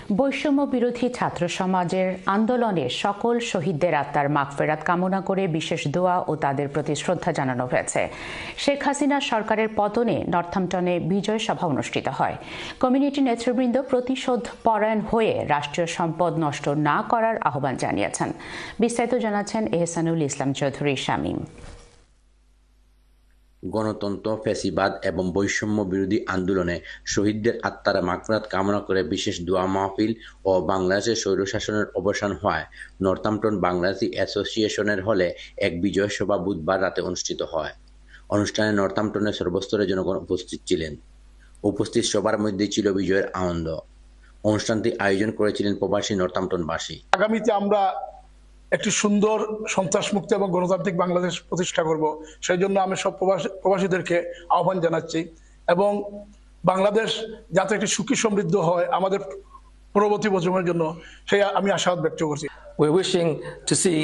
বৈষম্য বিরোধী ছাত্র সমাজের আন্দোলনে সকল শহীদদের আত্মার মাগফিরাত কামনা করে বিশেষ দোয়া ও তাদের প্রতি শ্রদ্ধা জানানো হয়েছে। শেখ হাসিনা সরকারের পতনে নর্থহ্যাম্পটনে বিজয় সভা অনুষ্ঠিত হয়। কমিউনিটি নেতৃবৃন্দ প্রতিশোধ পরায়ণ হয়ে রাষ্ট্রীয় সম্পদ নষ্ট না করার আহ্বান জানিয়েছেন। বিস্তারিত জানাচ্ছেন এহসানুল ইসলাম চৌধুরী শামীম। গণতন্ত্র, ফ্যাসিবাদ এবং বৈষম্য বিরোধী আন্দোলনে শহীদদের আত্মার মাগফিরাত কামনা করে বিশেষ দোয়া মাহফিল ও বাংলাদেশের স্বৈরশাসনের অবসান হওয়ায় নর্থহ্যাম্পটন বাংলাদেশি অ্যাসোসিয়েশনের হলে এক বিজয় সভা বুধবার রাতে অনুষ্ঠিত হয়। অনুষ্ঠানে নর্থহ্যাম্পটনের সর্বস্তরের জনগণ উপস্থিত ছিলেন। উপস্থিত সবার মধ্যে ছিল বিজয়ের আনন্দ। অনুষ্ঠানটি আয়োজন করেছিলেন প্রবাসী নর্থহ্যাম্পটনবাসী। আগামীতে আমরা একটি সুন্দর সন্ত্রাসমুক্ত এবং গণতান্ত্রিক বাংলাদেশ প্রতিষ্ঠা করব, সেই জন্য আমি সব প্রবাসীদেরকে আহ্বান জানাচ্ছি এবং বাংলাদেশ যাতে একটি সুখী সমৃদ্ধ হয় আমাদের পরবর্তী প্রজন্মের জন্য, সেই আমি আশাবাদ ব্যক্ত করছি। We're wishing to see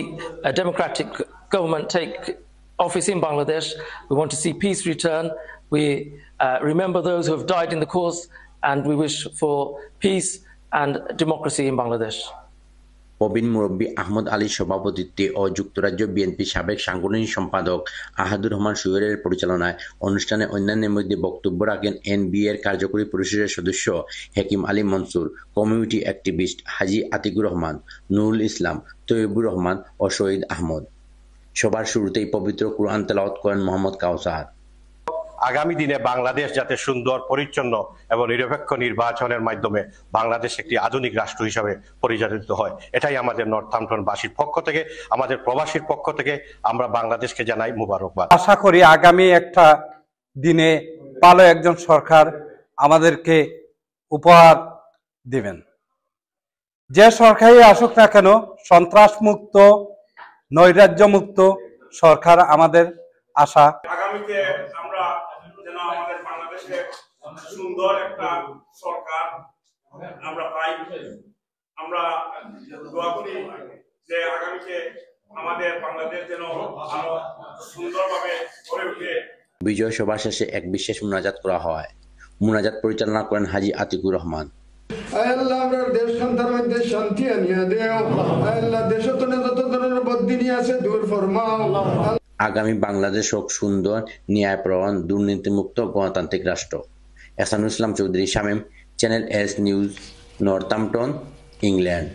a democratic government take office in Bangladesh. We want to see peace return. We remember those who have died in the cause, and we wish for peace and democracy in Bangladesh. প্রবীণ মুরব্বী আহমদ আলীর সভাপতিত্বে ও যুক্তরাজ্য বিএনপির সাবেক সাংগঠনিক সম্পাদক আহাদুর রহমান সুহেলের পরিচালনায় অনুষ্ঠানে অন্যান্যের মধ্যে বক্তব্য রাখেন এনবিএর কার্যকরী পরিষদের সদস্য হেকিম আলী মনসুর, কমিউনিটি অ্যাক্টিভিস্ট হাজী আতিকুর রহমান, নুরুল ইসলাম, তৈয়বুর রহমান ও শহীদ আহমদ। সবার শুরুতেই পবিত্র কুরআন তেলাওয়াত করেন মোহাম্মদ কাউসার। আগামী দিনে বাংলাদেশ যাতে সুন্দর, পরিচ্ছন্ন এবং নিরপেক্ষ নির্বাচনের মাধ্যমে বাংলাদেশ একটি আধুনিক রাষ্ট্র হিসাবে পরিচালিত হয়, এটাই আমাদের নর্থহ্যাম্পটনবাসীর পক্ষ থেকে, আমাদের প্রবাসীর পক্ষ থেকে আমরা বাংলাদেশকে জানাই মুবারকবাদ। আশা করি আগামী একটা দিনে ভালো একজন সরকার আমাদেরকে উপহার দিবেন। যে সরকারই আসুক না কেন, সন্ত্রাসমুক্ত, নৈরাজ্যমুক্ত সরকার আমাদের আশা। আগামীতে আমরা যেন আমাদের বাংলাদেশে সুন্দর একটা সরকার আমরা পাই। আমরা দোয়া করি যে আগামীতে আমাদের বাংলাদেশ যেন আরো সুন্দরভাবে গড়ে ওঠে। বিজয় সভা শেষে এক বিশেষ মুনাজাত করা হয়। মুনাজাত পরিচালনা করেন হাজী আতিকুর রহমান। আল্লাহ আমরা দেশ সন্তানের মধ্যে শান্তি আনিয়ে দেও। আল্লাহ দেশে তো যত ধরনের বদদিনী আছে দূর ফরমাও। আগামী বাংলাদেশ হোক সুন্দর, ন্যায়পরায়ণ, দুর্নীতিমুক্ত গণতান্ত্রিক রাষ্ট্র। Ehsanul Islam Chowdhury Shamim, channel S news, Northampton, England.